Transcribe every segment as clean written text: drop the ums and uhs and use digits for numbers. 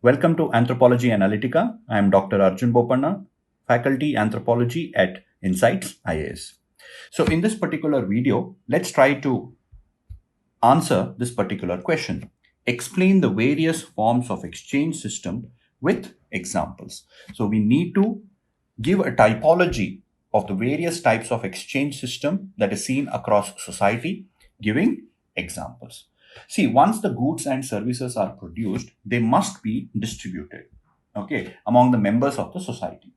Welcome to Anthropology Analytica. I am Dr. Arjun Bopanna, Faculty Anthropology at InsightsIAS. So in this particular video, let's try to answer this particular question. Explain the various forms of exchange system with examples. So we need to give a typology of the various types of exchange system that is seen across society, giving examples. See, once the goods and services are produced, they must be distributed, among the members of the society.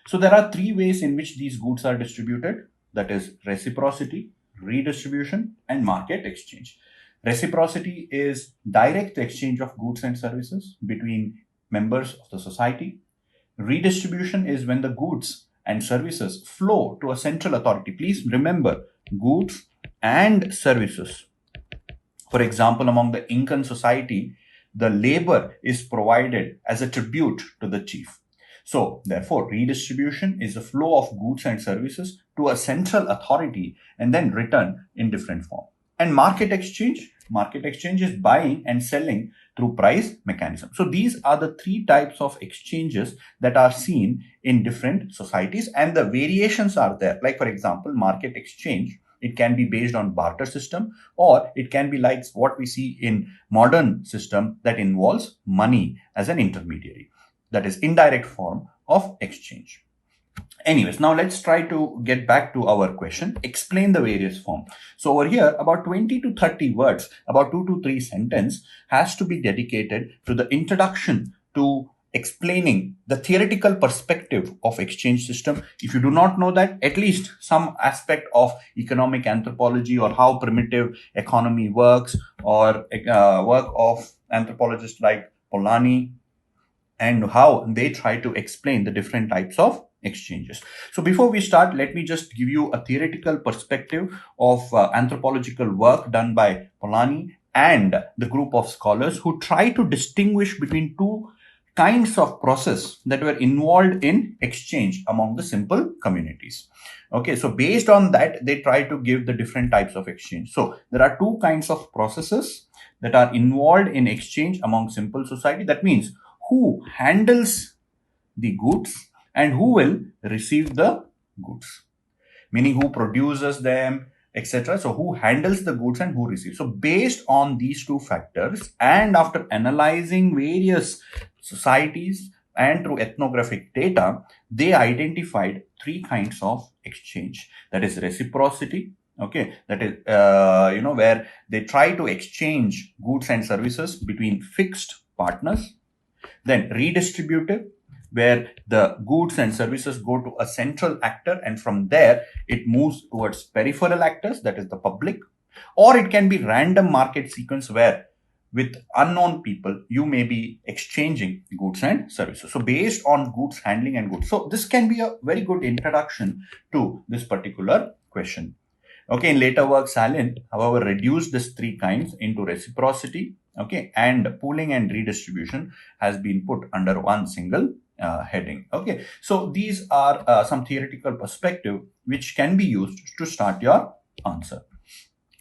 So there are three ways in which these goods are distributed. That is reciprocity, redistribution, and market exchange. Reciprocity is direct exchange of goods and services between members of the society. Redistribution is when the goods and services flow to a central authority. Please remember, goods and services. For example, among the Incan society, the labor is provided as a tribute to the chief. So, therefore, redistribution is the flow of goods and services to a central authority and then return in different form. And market exchange is buying and selling through price mechanism. So these are the three types of exchanges that are seen in different societies, and the variations are there. Like, for example, market exchange, it can be based on barter system, or it can be like what we see in modern system that involves money as an intermediary. That is indirect form of exchange. Anyways, now let's try to get back to our question. Explain the various form. So over here, about 20 to 30 words, about 2 to 3 sentences has to be dedicated to the introduction to explaining the theoretical perspective of exchange system. If you do not know that, at least some aspect of economic anthropology or how primitive economy works, or work of anthropologists like Polanyi, and how they try to explain the different types of exchanges. So before we start, let me just give you a theoretical perspective of anthropological work done by Polanyi and the group of scholars who try to distinguish between two kinds of process that were involved in exchange among the simple communities. Okay, so based on that, they try to give the different types of exchange. So there are two kinds of processes that are involved in exchange among simple society. That means who handles the goods and who will receive the goods, meaning who produces them, etc. So who handles the goods and who receives. So based on these two factors, and after analyzing various societies and through ethnographic data, they identified three kinds of exchange. That is reciprocity. That is where they try to exchange goods and services between fixed partners. Then redistributive, where the goods and services go to a central actor and from there it moves towards peripheral actors, that is the public. Or it can be random market sequence, where with unknown people you may be exchanging goods and services. So based on goods handling and goods. So this can be a very good introduction to this particular question. In later work, Salin, however, reduced these three kinds into reciprocity, and pooling and redistribution has been put under one single heading. So these are some theoretical perspective which can be used to start your answer.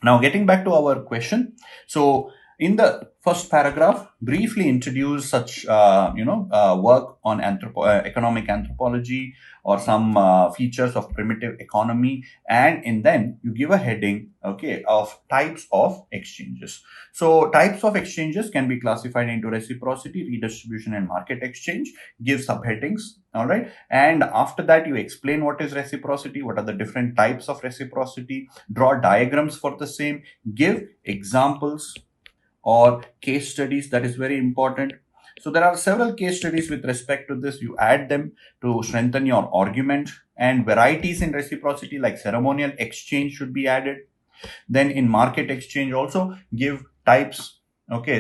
Now, getting back to our question. So in the first paragraph, briefly introduce such work on economic anthropology or some features of primitive economy, and then you give a heading of types of exchanges. So types of exchanges can be classified into reciprocity, redistribution, and market exchange. Give subheadings. All right, and after that you explain what is reciprocity, what are the different types of reciprocity, draw diagrams for the same, give examples or case studies. That is very important. So there are several case studies with respect to this. You add them to strengthen your argument, and varieties in reciprocity like ceremonial exchange should be added. Then in market exchange also give types,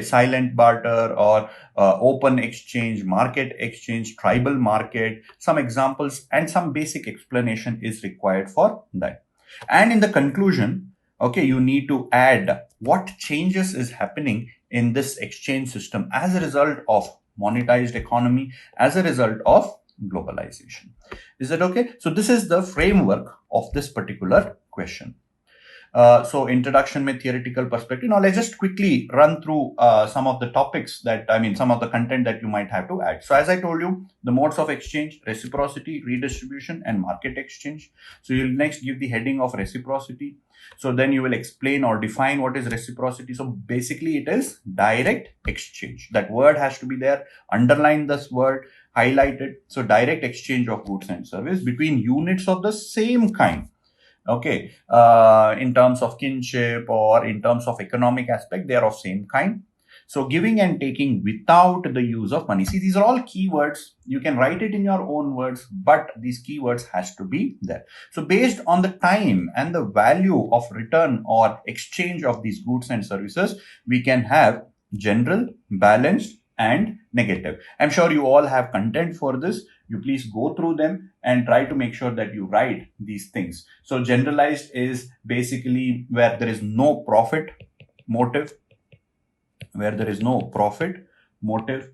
silent barter or open exchange, market exchange, tribal market, some examples and some basic explanation is required for that. And in the conclusion, you need to add what changes is happening in this exchange system as a result of monetized economy, as a result of globalization. Is that okay? So this is the framework of this particular question. So introduction with theoretical perspective. Now let's just quickly run through some of the topics that, some of the content that you might have to add. So as I told you, the modes of exchange: reciprocity, redistribution, and market exchange. So you'll next give the heading of reciprocity. So then you will explain or define what is reciprocity. So basically it is direct exchange. That word has to be there. Underline this word, highlight it. So direct exchange of goods and service between units of the same kind. Okay, in terms of kinship or in terms of economic aspect, they are of same kind. So giving and taking without the use of money. See, these are all keywords. You can write it in your own words, but these keywords has to be there. So based on the time and the value of return or exchange of these goods and services, we can have general, balanced, and negative. I'm sure you all have content for this. You please go through them and try to make sure that you write these things. So generalized is basically where there is no profit motive, where there is no profit motive.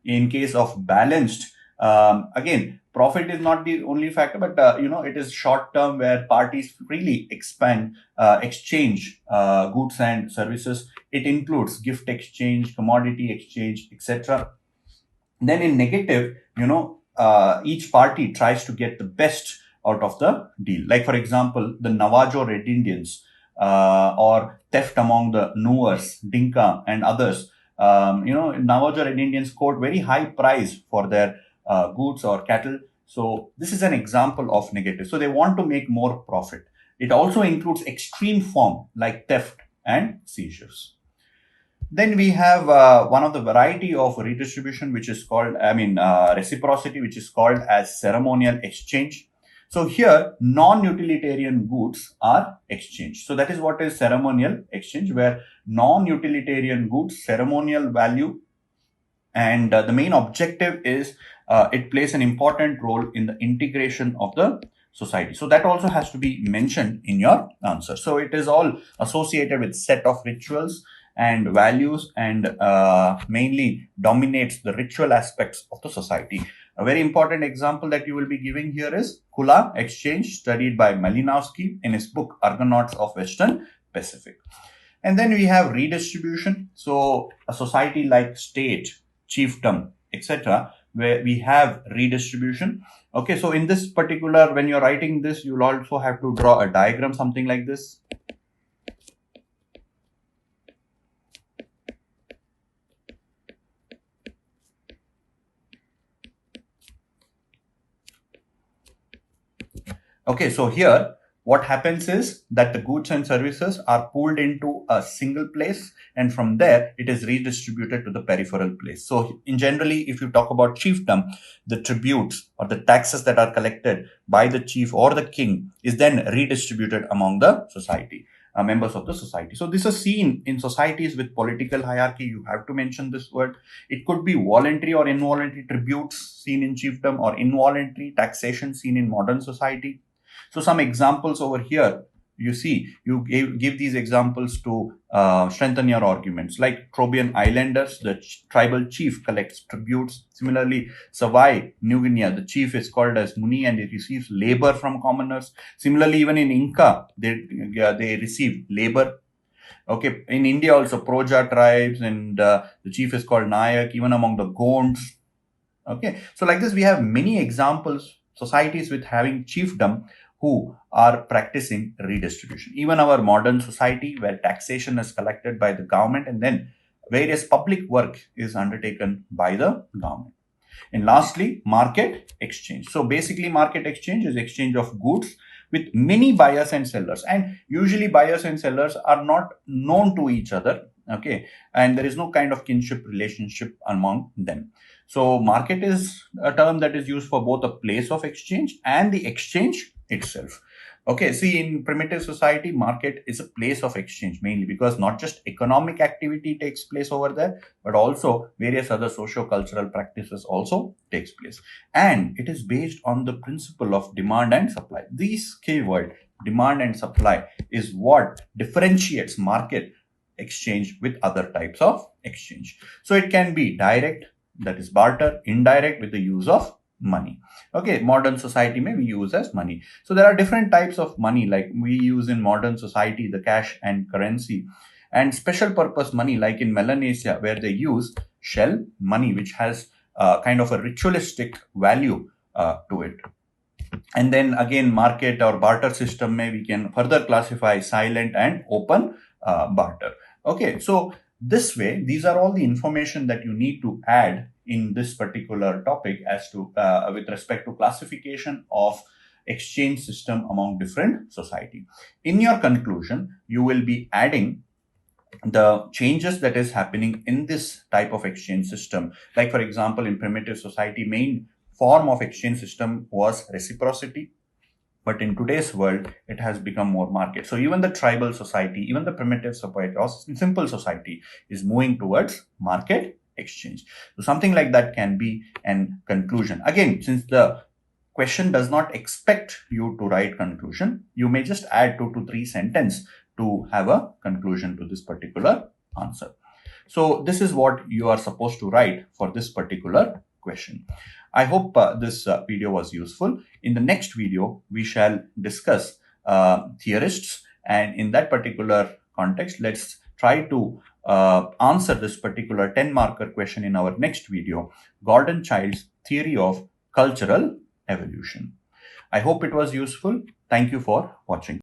In case of balanced, again, profit is not the only factor, but it is short term, where parties freely exchange goods and services. It includes gift exchange, commodity exchange, etc. Then in negative, each party tries to get the best out of the deal. Like for example, the Navajo Red Indians, or theft among the Nuers, Dinka, and others. Navajo Red Indians quote very high price for their goods or cattle. So this is an example of negative. So they want to make more profit. It also includes extreme form like theft and seizures. Then we have one of the variety of redistribution, which is called, reciprocity, which is called as ceremonial exchange. So here, non-utilitarian goods are exchanged. So that is what is ceremonial exchange, where non-utilitarian goods, ceremonial value, and the main objective is it plays an important role in the integration of the society. So that also has to be mentioned in your answer. So it is all associated with set of rituals and values, and mainly dominates the ritual aspects of the society. A very important example that you will be giving here is Kula exchange, studied by Malinowski in his book Argonauts of Western Pacific. And then we have redistribution. So a society like state, chiefdom, etc., where we have redistribution. Okay, so in this particular, when you're writing this, you'll also have to draw a diagram, something like this. Okay, so here what happens is that the goods and services are pooled into a single place, and from there it is redistributed to the peripheral place. So in generally, if you talk about chiefdom, the tributes or the taxes that are collected by the chief or the king is then redistributed among the society, members of the society. So this is seen in societies with political hierarchy. You have to mention this word. It could be voluntary or involuntary tributes seen in chiefdom, or involuntary taxation seen in modern society. So some examples over here, you see, you give these examples to strengthen your arguments. Like Trobriand Islanders, the tribal chief collects tributes. Similarly, Savai, New Guinea, the chief is called as Muni and he receives labor from commoners. Similarly, even in Inca, they receive labor. Okay, in India also, Proja tribes, and the chief is called Nayak, even among the Gonds. Okay, so like this, we have many examples, societies with having chiefdom who are practicing redistribution. Even our modern society, where taxation is collected by the government and then various public work is undertaken by the government. And lastly, market exchange. So basically, market exchange is exchange of goods with many buyers and sellers, and usually buyers and sellers are not known to each other. Okay, and there is no kind of kinship relationship among them. So market is a term that is used for both a place of exchange and the exchange itself. Okay, see, in primitive society, market is a place of exchange mainly because not just economic activity takes place over there, but also various other socio-cultural practices also takes place. And it is based on the principle of demand and supply. These keyword, demand and supply, is what differentiates market exchange with other types of exchange. So it can be direct, that is barter; indirect, with the use of money. Okay, modern society may we use as money. So there are different types of money, like we use in modern society the cash and currency, and special purpose money like in Melanesia, where they use shell money, which has kind of a ritualistic value to it. And then again, market or barter system may we can further classify silent and open barter. Okay, so this way, these are all the information that you need to add in this particular topic as to with respect to classification of exchange system among different society. In your conclusion, you will be adding the changes that is happening in this type of exchange system. Like for example, in primitive society, main form of exchange system was reciprocity. But in today's world, it has become more market. So even the tribal society, even the primitive society, or simple society is moving towards market exchange. So something like that can be an conclusion. Again, since the question does not expect you to write conclusion, you may just add 2 to 3 sentences to have a conclusion to this particular answer. So this is what you are supposed to write for this particular question. I hope this video was useful. In the next video, we shall discuss theorists, and in that particular context, let's try to answer this particular 10-marker question in our next video, Gordon Child's theory of cultural evolution. I hope it was useful. Thank you for watching.